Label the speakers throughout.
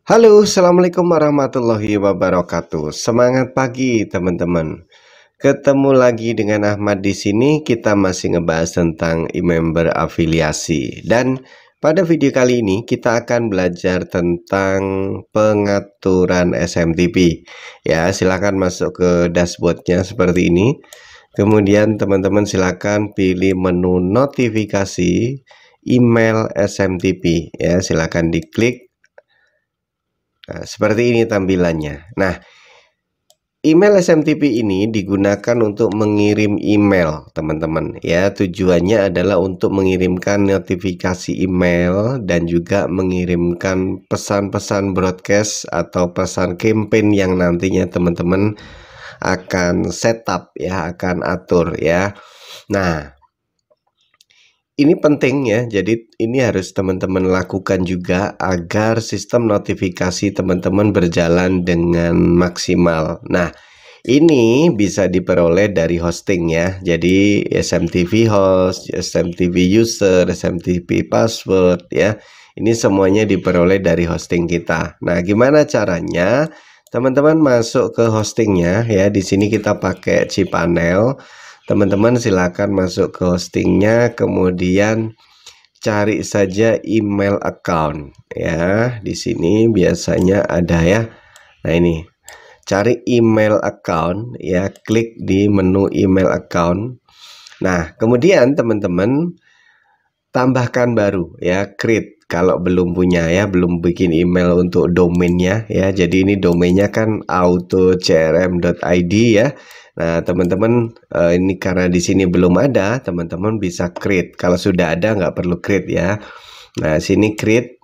Speaker 1: Halo, assalamualaikum warahmatullahi wabarakatuh. Semangat pagi, teman-teman. Ketemu lagi dengan Ahmad di sini. Kita masih ngebahas tentang e-member afiliasi. Dan pada video kali ini kita akan belajar tentang pengaturan SMTP. Ya, silakan masuk ke dashboardnya seperti ini. Kemudian teman-teman silakan pilih menu notifikasi email SMTP. Ya, silakan diklik. Nah, seperti ini tampilannya. Nah, email SMTP ini digunakan untuk mengirim email, teman-teman. Ya, tujuannya adalah untuk mengirimkan notifikasi email dan juga mengirimkan pesan-pesan broadcast atau pesan campaign yang nantinya teman-teman akan setup ya, akan atur ya. Nah, ini penting ya, jadi ini harus teman-teman lakukan juga agar sistem notifikasi teman-teman berjalan dengan maksimal. Nah, ini bisa diperoleh dari hosting ya. Jadi SMTP host, SMTP user, SMTP password ya. Ini semuanya diperoleh dari hosting kita. Nah, gimana caranya? Teman-teman masuk ke hostingnya ya. Di sini kita pakai cPanel. Teman-teman silakan masuk ke hostingnya, kemudian cari saja email account ya. Di sini biasanya ada ya. Nah, ini cari email account ya, klik di menu email account. Nah, kemudian teman-teman tambahkan baru ya, create kalau belum punya ya, belum bikin email untuk domainnya ya. Jadi ini domainnya kan autocrm.id ya. Nah, teman-teman ini karena di sini belum ada, teman-teman bisa create. Kalau sudah ada nggak perlu create ya. Nah, sini create.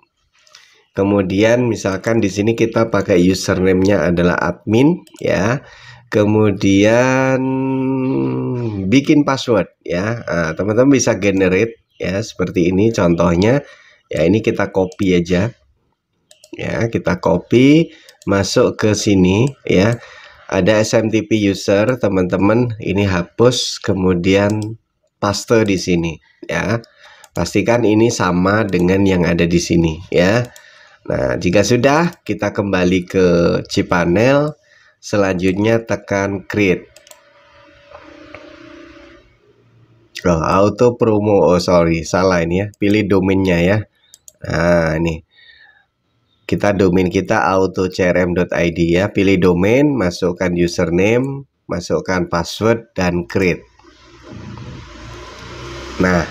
Speaker 1: Kemudian misalkan di sini kita pakai username-nya adalah admin ya. Kemudian bikin password ya. Nah, teman-teman bisa generate ya seperti ini contohnya. Ya, ini kita copy aja. Ya, kita copy masuk ke sini ya. Ada SMTP user, teman-teman, ini hapus kemudian paste di sini ya. Pastikan ini sama dengan yang ada di sini ya. Nah, jika sudah, kita kembali ke cPanel. Selanjutnya tekan create. Auto promo. Oh, sorry, salah ini ya. Pilih domainnya ya. Nah, ini. Kita domain kita autocrm.id ya. Pilih domain, masukkan username, masukkan password dan create. Nah,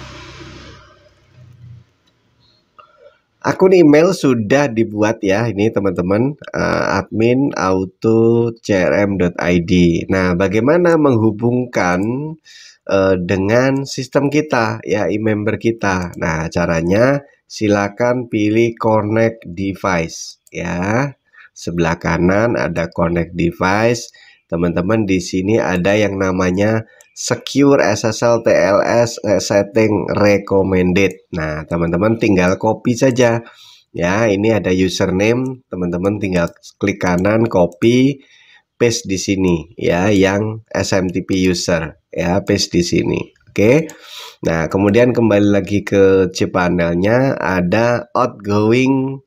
Speaker 1: akun email sudah dibuat ya, ini teman-teman, admin autocrm.id. Nah, bagaimana menghubungkan dengan sistem kita ya, e-member kita? Nah, caranya silakan pilih connect device ya. Sebelah kanan ada connect device. Teman-teman di sini ada yang namanya Secure SSL TLS setting recommended. Nah, teman-teman tinggal copy saja. Ya, ini ada username, teman-teman tinggal klik kanan, copy, paste di sini ya, yang SMTP user ya, paste di sini. Oke. Nah, kemudian kembali lagi ke cPanelnya, ada outgoing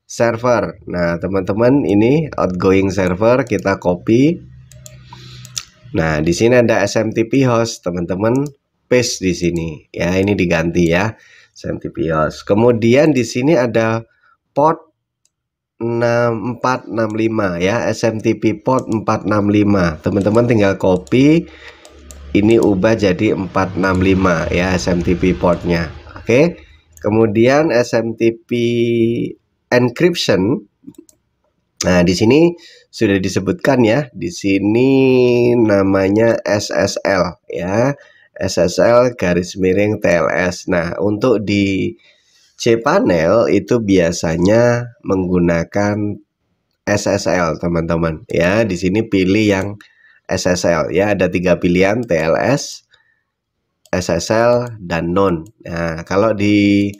Speaker 1: server. Nah, teman-teman, ini outgoing server kita copy. Nah, di sini ada SMTP host, teman-teman paste di sini. Ya, ini diganti ya, SMTP host. Kemudian di sini ada port 6465 ya, SMTP port 465. Teman-teman tinggal copy, ini ubah jadi 465 ya, SMTP portnya. Oke. Kemudian SMTP encryption. Nah, di sini sudah disebutkan ya. Di sini namanya SSL ya. SSL garis miring TLS. Nah, untuk di cPanel itu biasanya menggunakan SSL, teman-teman. Ya, di sini pilih yang SSL ya. Ada 3 pilihan, TLS, SSL, dan non. Nah, kalau di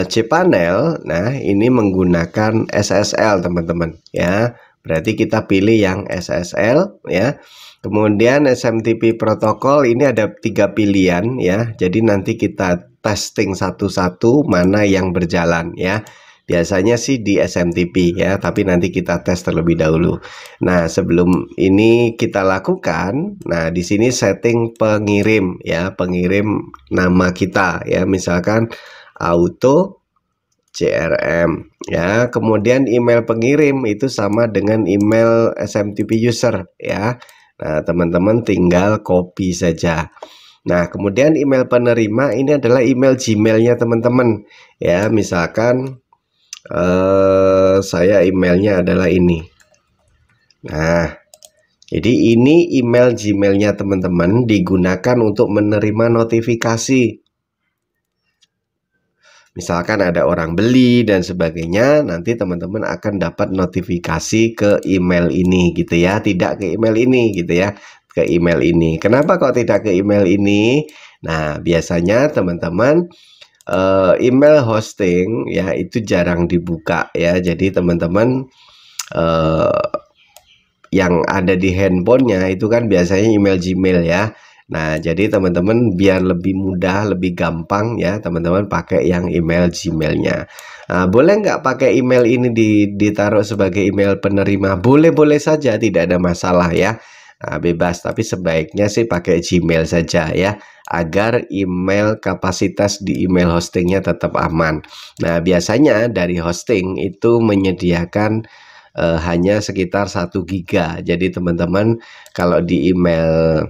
Speaker 1: cPanel, nah ini menggunakan SSL, teman-teman ya. Berarti kita pilih yang SSL ya. Kemudian SMTP protokol ini ada 3 pilihan ya. Jadi nanti kita testing satu-satu mana yang berjalan ya. Biasanya sih di SMTP ya, tapi nanti kita tes terlebih dahulu. Nah, sebelum ini kita lakukan, nah di sini setting pengirim ya, pengirim nama kita ya, misalkan auto CRM ya. Kemudian email pengirim itu sama dengan email SMTP user ya. Nah, teman-teman tinggal copy saja. Nah, kemudian email penerima ini adalah email Gmailnya teman-teman ya. Misalkan saya emailnya adalah ini. Nah, jadi ini email Gmailnya teman-teman digunakan untuk menerima notifikasi. Misalkan ada orang beli dan sebagainya, nanti teman-teman akan dapat notifikasi ke email ini gitu ya, tidak ke email ini gitu ya, ke email ini. Kenapa kok tidak ke email ini? Nah, biasanya teman-teman email hosting ya itu jarang dibuka ya. Jadi teman-teman yang ada di handphonenya itu kan biasanya email Gmail ya. Nah, jadi teman-teman biar lebih mudah, lebih gampang ya, teman-teman pakai yang email Gmailnya. Nah, boleh nggak pakai email ini ditaruh sebagai email penerima? Boleh-boleh saja, tidak ada masalah ya. Nah, bebas, tapi sebaiknya sih pakai Gmail saja ya, agar email kapasitas di email hostingnya tetap aman. Nah, biasanya dari hosting itu menyediakan hanya sekitar 1 giga. Jadi teman-teman kalau di email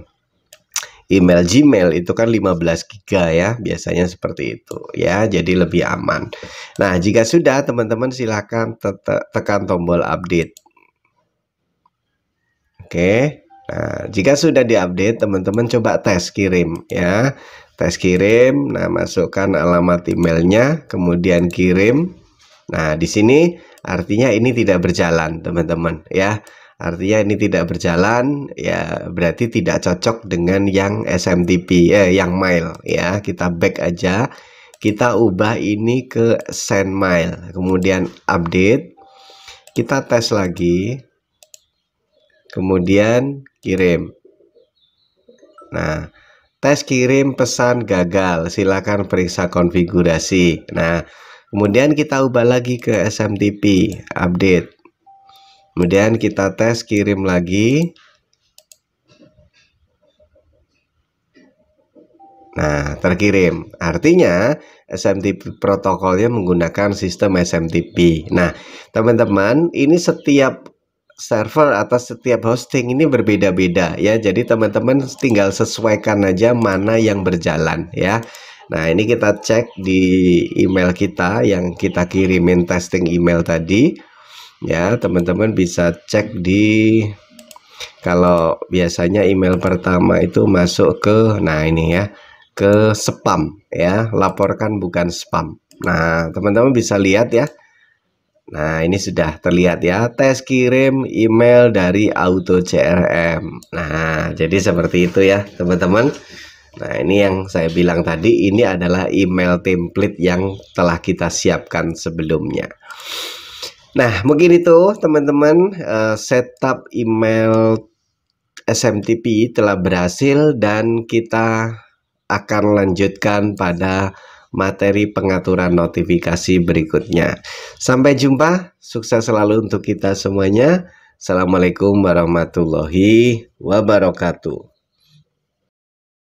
Speaker 1: Gmail itu kan 15 giga ya, biasanya seperti itu ya, jadi lebih aman. Nah, jika sudah teman-teman silakan tekan tombol update. Oke. Nah, jika sudah diupdate, teman-teman coba tes kirim ya. Tes kirim, nah masukkan alamat emailnya, kemudian kirim. Nah, di sini artinya ini tidak berjalan, teman-teman ya. Artinya ini tidak berjalan ya, berarti tidak cocok dengan yang SMTP yang mail ya. Kita back aja, kita ubah ini ke send mail, kemudian update, kita tes lagi, kemudian kirim. Nah, tes kirim pesan gagal, silakan periksa konfigurasi. Nah, kemudian kita ubah lagi ke SMTP, update. Kemudian kita tes kirim lagi. Nah, terkirim. Artinya SMTP protokolnya menggunakan sistem SMTP. Nah, teman-teman, ini setiap server atau setiap hosting ini berbeda-beda ya. Jadi teman-teman tinggal sesuaikan aja mana yang berjalan ya. Nah, ini kita cek di email kita yang kita kirimin testing email tadi. Ya, teman-teman bisa cek di, kalau biasanya email pertama itu masuk ke, nah ini ya, ke spam ya, laporkan bukan spam. Nah, teman-teman bisa lihat ya. Nah, ini sudah terlihat ya, tes kirim email dari Auto CRM. Nah, jadi seperti itu ya, teman-teman. Nah, ini yang saya bilang tadi, ini adalah email template yang telah kita siapkan sebelumnya. Nah, mungkin itu teman-teman, setup email SMTP telah berhasil dan kita akan lanjutkan pada materi pengaturan notifikasi berikutnya. Sampai jumpa, sukses selalu untuk kita semuanya. Assalamualaikum warahmatullahi wabarakatuh.